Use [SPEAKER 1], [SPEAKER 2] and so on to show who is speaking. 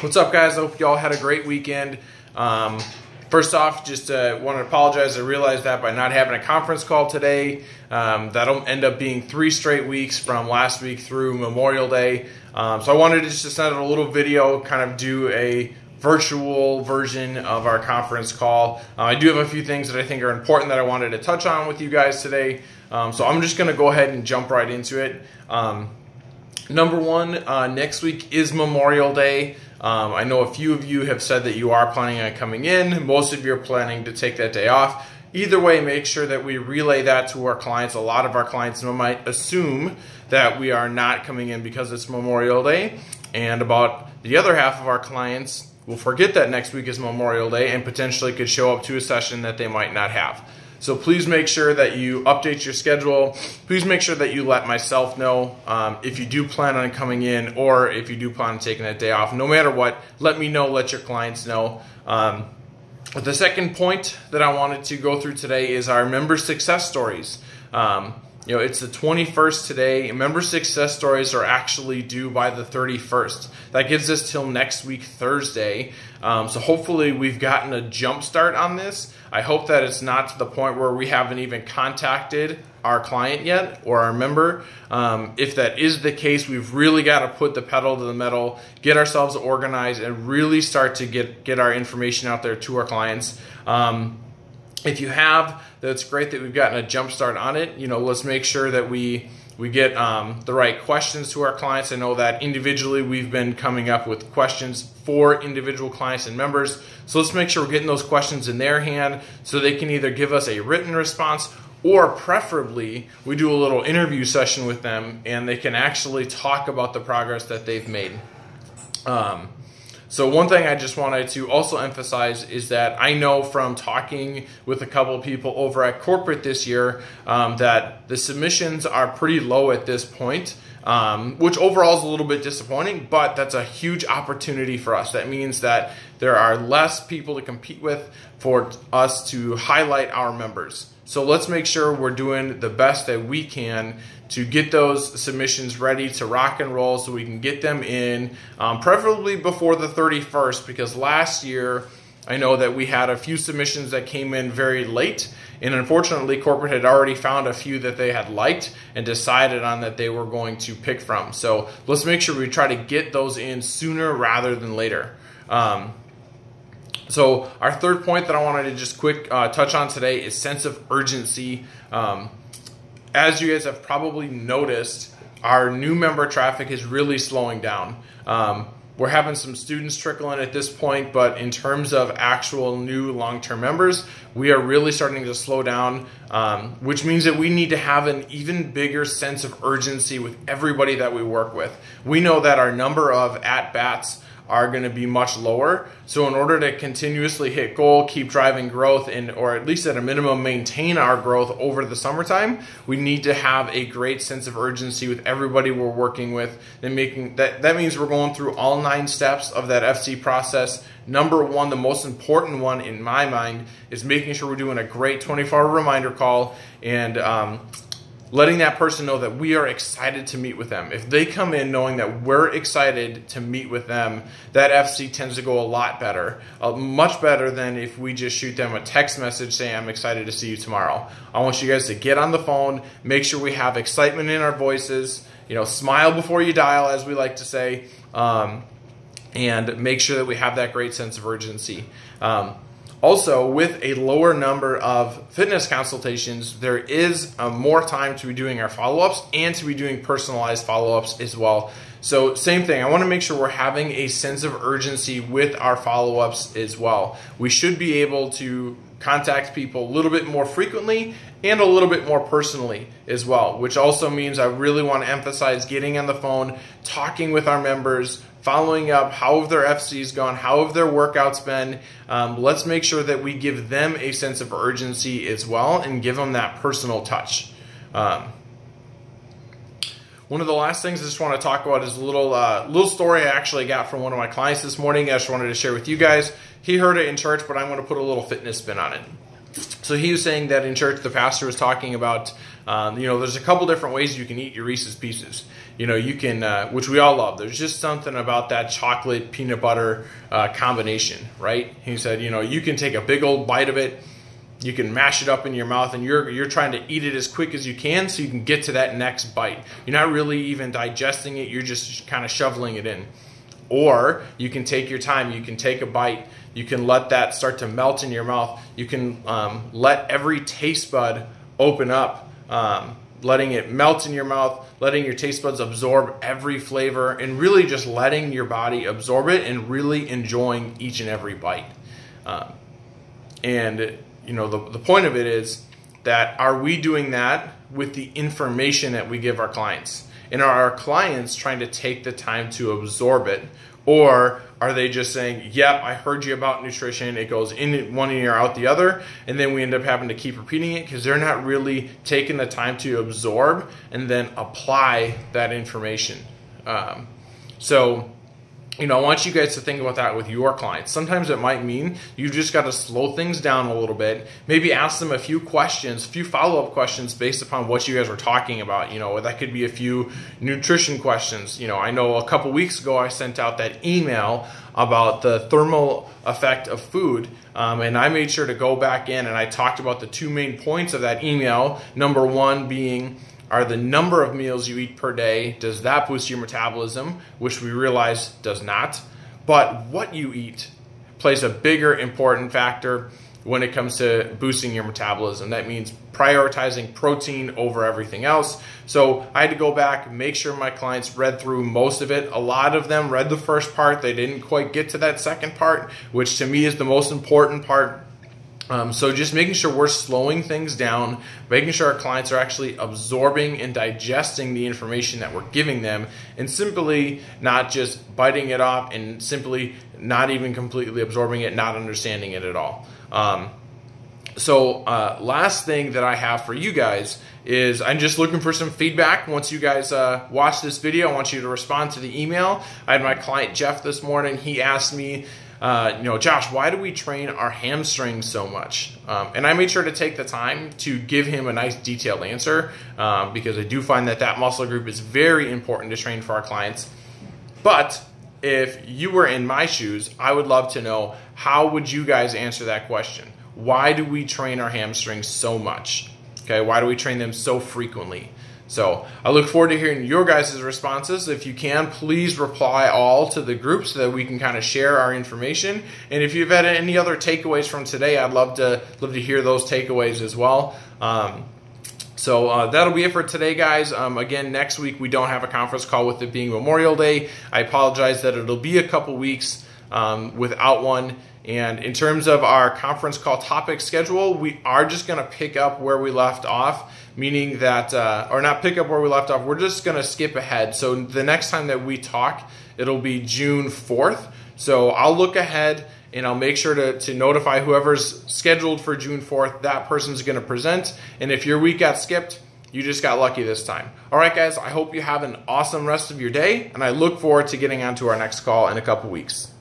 [SPEAKER 1] What's up, guys? I hope you all had a great weekend. First off, just want to apologize. I realized that by not having a conference call today, that'll end up being 3 straight weeks from last week through Memorial Day. So I wanted to just send out a little video, kind of do a virtual version of our conference call. I do have a few things that I think are important that I wanted to touch on with you guys today. So I'm just going to go ahead and jump right into it. Number one, next week is Memorial Day. I know a few of you have said that you are planning on coming in. Most of you are planning to take that day off. Either way, make sure that we relay that to our clients. A lot of our clients might assume that we are not coming in because it's Memorial Day. And about the other half of our clients will forget that next week is Memorial Day and potentially could show up to a session that they might not have. So please make sure that you update your schedule. Please make sure that you let myself know if you do plan on coming in or if you do plan on taking that day off. No matter what, let me know, let your clients know. The second point that I wanted to go through today is our member success stories. It's the 21st today. Member success stories are actually due by the 31st. That gives us till next week, Thursday. So hopefully we've gotten a jump start on this. I hope that it's not to the point where we haven't even contacted our client yet or our member. If that is the case, we've really got to put the pedal to the metal, get ourselves organized, and really start to get our information out there to our clients. If you have, that's great that we've gotten a jump start on it. Let's make sure that we get the right questions to our clients. I know that individually we've been coming up with questions for individual clients and members. So let's make sure we're getting those questions in their hand so they can either give us a written response or preferably we do a little interview session with them and they can actually talk about the progress that they've made. So one thing I just wanted to also emphasize is that I know from talking with a couple of people over at corporate this year that the submissions are pretty low at this point, which overall is a little bit disappointing, but that's a huge opportunity for us. That means that there are less people to compete with for us to highlight our members. So let's make sure we're doing the best that we can to get those submissions ready to rock and roll so we can get them in, preferably before the 31st, because last year I know that we had a few submissions that came in very late, and unfortunately corporate had already found a few that they had liked and decided on that they were going to pick from. So let's make sure we try to get those in sooner rather than later. So our third point that I wanted to just quick touch on today is sense of urgency. As you guys have probably noticed, our new member traffic is really slowing down. We're having some students trickle in at this point, but in terms of actual new long-term members, we are really starting to slow down, which means that we need to have an even bigger sense of urgency with everybody that we work with. We know that our number of at-bats are going to be much lower. So in order to continuously hit goal, keep driving growth, or at least at a minimum maintain our growth over the summertime, we need to have a great sense of urgency with everybody we're working with. And making that means we're going through all 9 steps of that FC process. Number one, the most important one in my mind, is making sure we're doing a great 24-hour reminder call and letting that person know that we are excited to meet with them. If they come in knowing that we're excited to meet with them, that FC tends to go a lot better, much better than if we just shoot them a text message saying, I'm excited to see you tomorrow. I want you guys to get on the phone, make sure we have excitement in our voices, smile before you dial, as we like to say, and make sure that we have that great sense of urgency. Also, with a lower number of fitness consultations, there is more time to be doing our follow-ups and to be doing personalized follow-ups as well. So same thing, I want to make sure we're having a sense of urgency with our follow-ups as well. We should be able to contact people a little bit more frequently and a little bit more personally as well, which also means I really want to emphasize getting on the phone, talking with our members, following up, how have their FCs gone, how have their workouts been. Let's make sure that we give them a sense of urgency as well and give them that personal touch. One of the last things I just want to talk about is a little story I actually got from one of my clients this morning. I just wanted to share with you guys. He heard it in church, but I'm going to put a little fitness spin on it. So he was saying that in church, the pastor was talking about, there's a couple different ways you can eat your Reese's Pieces. You can, which we all love. There's just something about that chocolate peanut butter combination, right? He said, you can take a big old bite of it, you can mash it up in your mouth, and you're trying to eat it as quick as you can so you can get to that next bite. You're not really even digesting it, you're just kind of shoveling it in. Or you can take your time, you can take a bite, you can let that start to melt in your mouth, you can let every taste bud open up, letting it melt in your mouth, letting your taste buds absorb every flavor, and really just letting your body absorb it and really enjoying each and every bite. The point of it is that, are we doing that with the information that we give our clients? And are our clients trying to take the time to absorb it? Or are they just saying, yep, I heard you about nutrition, it goes in one ear, out the other, and then we end up having to keep repeating it because they're not really taking the time to absorb and then apply that information. I want you guys to think about that with your clients. Sometimes it might mean you just got to slow things down a little bit. Maybe ask them a few questions, a few follow-up questions based upon what you guys were talking about. That could be a few nutrition questions. I know a couple weeks ago I sent out that email about the thermal effect of food. And I made sure to go back in and I talked about the two main points of that email. Number one being, are the number of meals you eat per day, does that boost your metabolism? Which we realize does not. But what you eat plays a bigger important factor when it comes to boosting your metabolism. That means prioritizing protein over everything else. So I had to go back, make sure my clients read through most of it. A lot of them read the first part. They didn't quite get to that second part, which to me is the most important part. So just making sure we're slowing things down, making sure our clients are actually absorbing and digesting the information that we're giving them, and simply not just biting it off and simply not even completely absorbing it, not understanding it at all. Last thing that I have for you guys is I'm just looking for some feedback. Once you guys watch this video, I want you to respond to the email. I had my client Jeff this morning. He asked me, Josh, why do we train our hamstrings so much? And I made sure to take the time to give him a nice detailed answer because I do find that muscle group is very important to train for our clients. But if you were in my shoes, I would love to know, how would you guys answer that question? Why do we train our hamstrings so much? Okay, why do we train them so frequently? So I look forward to hearing your guys' responses. If you can, please reply all to the group so that we can kind of share our information. And if you've had any other takeaways from today, I'd love to hear those takeaways as well. That'll be it for today, guys. Again, next week we don't have a conference call with it being Memorial Day. I apologize that it'll be a couple weeks without one. And in terms of our conference call topic schedule, we are just going to pick up where we left off, meaning that, or not pick up where we left off, we're just going to skip ahead. So the next time that we talk, it'll be June 4th. So I'll look ahead and I'll make sure to notify whoever's scheduled for June 4th, that person's going to present. And if your week got skipped, you just got lucky this time. All right, guys, I hope you have an awesome rest of your day, and I look forward to getting on to our next call in a couple weeks.